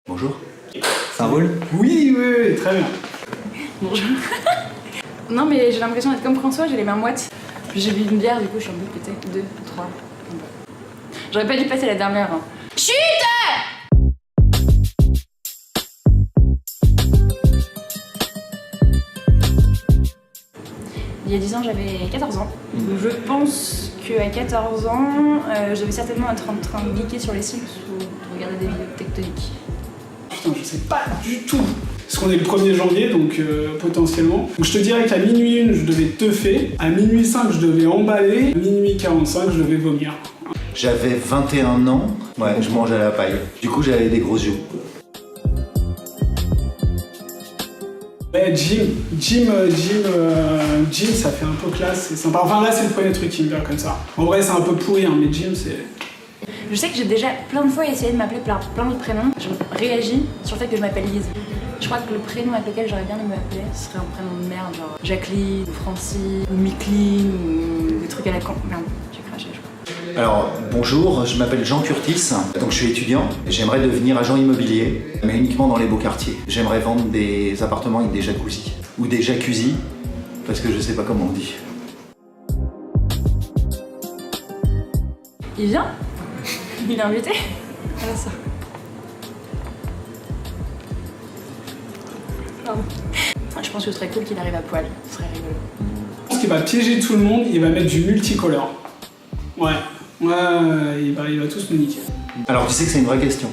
Bonjour. Ça roule? Oui, très bien. Bonjour. Non mais j'ai l'impression d'être comme François, j'ai les mains moites. Puis j'ai bu une bière, du coup je suis un peu pétée. 2, 3. J'aurais pas dû passer la dernière. Hein. Chut! Il y a 10 ans, j'avais 14 ans. Je pense qu'à 14 ans, je devais certainement être en train de geeker sur les Sims ou de regarder des vidéos tectoniques. Putain, je sais pas du tout. Parce qu'on est le 1er janvier, donc potentiellement. Donc je te dirais qu'à minuit 1, je devais teuffer. À minuit 5, je devais emballer. À minuit 45, je devais vomir. J'avais 21 ans. Ouais, je mangeais à la paille. Du coup, j'avais des gros yeux. Ouais, gym, ça fait un peu classe, c'est sympa. Enfin là, c'est le premier truc qui me vient comme ça. En vrai, c'est un peu pourri, hein, mais gym, c'est... Je sais que j'ai déjà plein de fois essayé de m'appeler par plein d'autres prénoms. Je réagis sur le fait que je m'appelle Lise. Je crois que le prénom avec lequel j'aurais bien aimé m'appeler, ce serait un prénom de merde, genre Jacqueline, ou Francine, ou Micheline, ou des trucs à la con. Merde, j'ai craché, je crois. Alors, bonjour, je m'appelle Jean Curtis, donc je suis étudiant. J'aimerais devenir agent immobilier, mais uniquement dans les beaux quartiers. J'aimerais vendre des appartements avec des jacuzzi, ou des jacuzzi, parce que je sais pas comment on dit. Il vient? Il est invité? Voilà ça. Pardon. Je pense que ce serait cool qu'il arrive à poil, ce serait rigolo. Je pense qu'il va piéger tout le monde, il va mettre du multicolore. Ouais, il va tous nous niquer. Alors, tu sais que c'est une vraie question.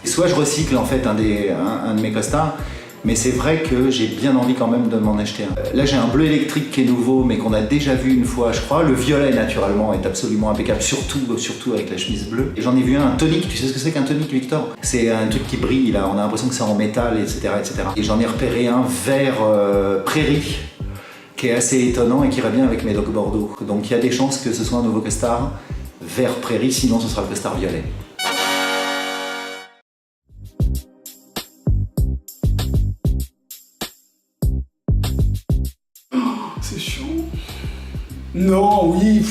Soit je recycle en fait un de mes costards, mais c'est vrai que j'ai bien envie quand même de m'en acheter un. Là j'ai un bleu électrique qui est nouveau, mais qu'on a déjà vu une fois je crois. Le violet naturellement est absolument impeccable, surtout avec la chemise bleue. Et j'en ai vu un tonique, tu sais ce que c'est qu'un tonique, Victor? C'est un truc qui brille là, on a l'impression que c'est en métal, etc. Et j'en ai repéré un vert prairie, qui est assez étonnant et qui irait bien avec mes Doc Bordeaux. Donc il y a des chances que ce soit un nouveau costard vert prairie, sinon ce sera le costard violet. C'est chiant. Non, oui,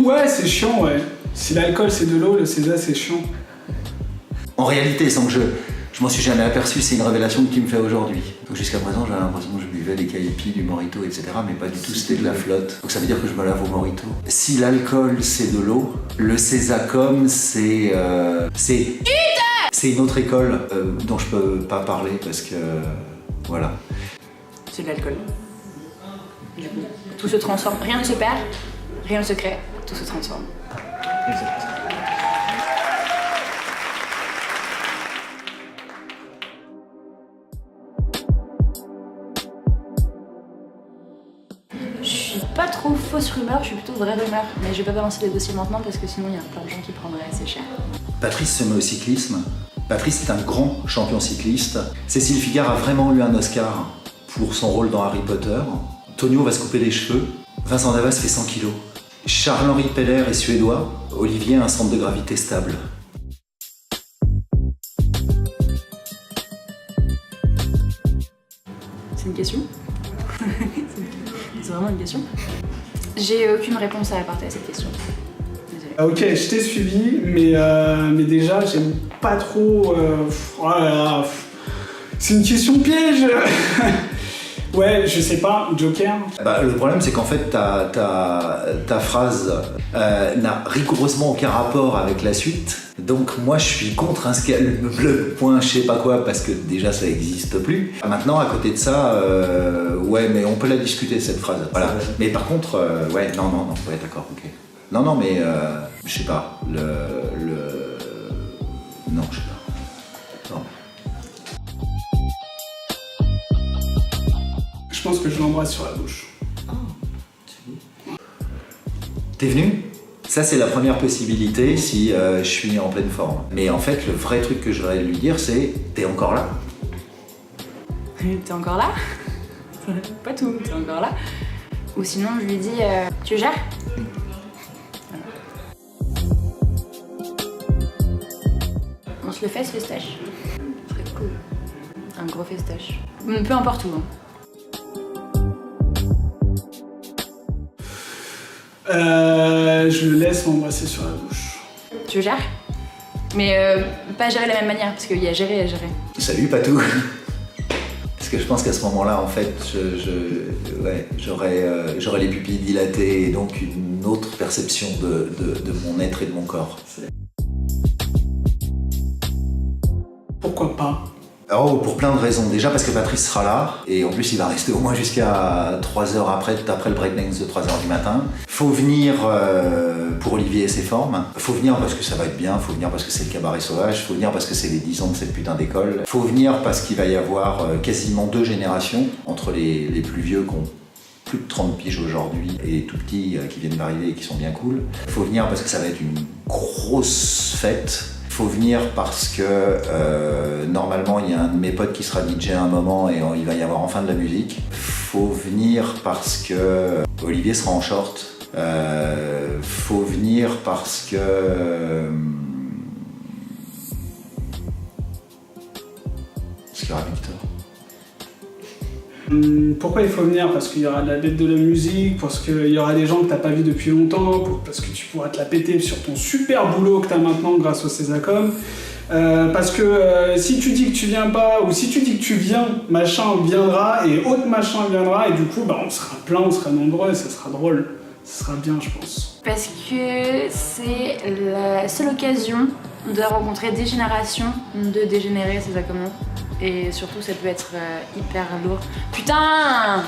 ouais, c'est chiant, ouais. Si l'alcool c'est de l'eau, le César c'est chiant. En réalité, sans que je m'en suis jamais aperçu, c'est une révélation qui me fait aujourd'hui. Donc jusqu'à présent, j'avais l'impression que je buvais des caipis, du morito, etc. Mais pas du tout, c'était de la flotte. Donc ça veut dire que je me lave au morito. Si l'alcool c'est de l'eau, le Césacom c'est une autre école dont je peux pas parler parce que voilà. C'est de l'alcool. Du coup, tout se transforme. Rien ne se perd, rien ne se crée, tout se transforme. Exact. Je suis pas trop fausse rumeur, je suis plutôt vraie rumeur. Mais je vais pas balancer les dossiers maintenant parce que sinon il y a plein de gens qui prendraient assez cher. Patrice se met au cyclisme. Patrice est un grand champion cycliste. Cécile Figard a vraiment eu un Oscar pour son rôle dans Harry Potter. Tonio va se couper les cheveux. Vincent Davas fait 100 kilos. Charles-Henri Peller est suédois. Olivier a un centre de gravité stable. C'est une question? C'est vraiment une question? J'ai aucune réponse à apporter à cette question. Désolée. Ok, je t'ai suivi, mais déjà, j'aime pas trop... oh là là, c'est une question piège. Ouais, je sais pas, Joker. Bah, le problème, c'est qu'en fait, ta phrase n'a rigoureusement aucun rapport avec la suite. Donc, moi, je suis contre un bleu point je sais pas quoi, parce que déjà, ça n'existe plus. Maintenant, à côté de ça, ouais, mais on peut la discuter, cette phrase. Voilà. Mais par contre, ouais, non, ouais, d'accord, ok. Non, mais, je sais pas, non, je sais pas. Non. Je pense que je l'embrasse sur la bouche. T'es venu? Ça, c'est la première possibilité si je suis en pleine forme. Mais en fait, le vrai truc que je voudrais lui dire, c'est « T'es encore là ?» T'es encore là? Pas tout, t'es encore là. Ou sinon, je lui dis tu gères? Voilà. On se le fait, ce festache. Ce serait cool. Un gros festache. Peu importe où. Hein. Je le laisse m'embrasser sur la bouche. Tu gères? Mais pas gérer de la même manière, parce qu'il y a gérer et à gérer. Salut Patou. Parce que je pense qu'à ce moment-là, en fait, j'aurais les pupilles dilatées et donc une autre perception de mon être et de mon corps. Pourquoi pas? Oh, pour plein de raisons. Déjà parce que Patrice sera là, et en plus il va rester au moins jusqu'à 3 heures après le breakdance de 3 heures du matin. Faut venir pour Olivier et ses formes. Faut venir parce que ça va être bien, faut venir parce que c'est le cabaret sauvage, faut venir parce que c'est les 10 ans de cette putain d'école. Faut venir parce qu'il va y avoir quasiment 2 générations, entre les plus vieux qui ont plus de 30 piges aujourd'hui et les tout petits qui viennent d'arriver et qui sont bien cool. Faut venir parce que ça va être une grosse fête. Faut venir parce que normalement il y a un de mes potes qui sera DJ à un moment et il va y avoir enfin de la musique. Faut venir parce que Olivier sera en short. Faut venir parce que qu'il y aura Victor. Pourquoi il faut venir? Parce qu'il y aura de la bête de la musique, parce qu'il y aura des gens que t'as pas vu depuis longtemps, parce que tu pourras te la péter sur ton super boulot que t'as maintenant grâce au Césacom. Parce que si tu dis que tu viens pas, ou si tu dis que tu viens, machin viendra et autre machin viendra, et du coup on sera plein, on sera nombreux, et ça sera drôle. Ça sera bien, je pense. Parce que c'est la seule occasion de rencontrer des générations de dégénérés, c'est ça comment. Et surtout, ça peut être hyper lourd. Putain!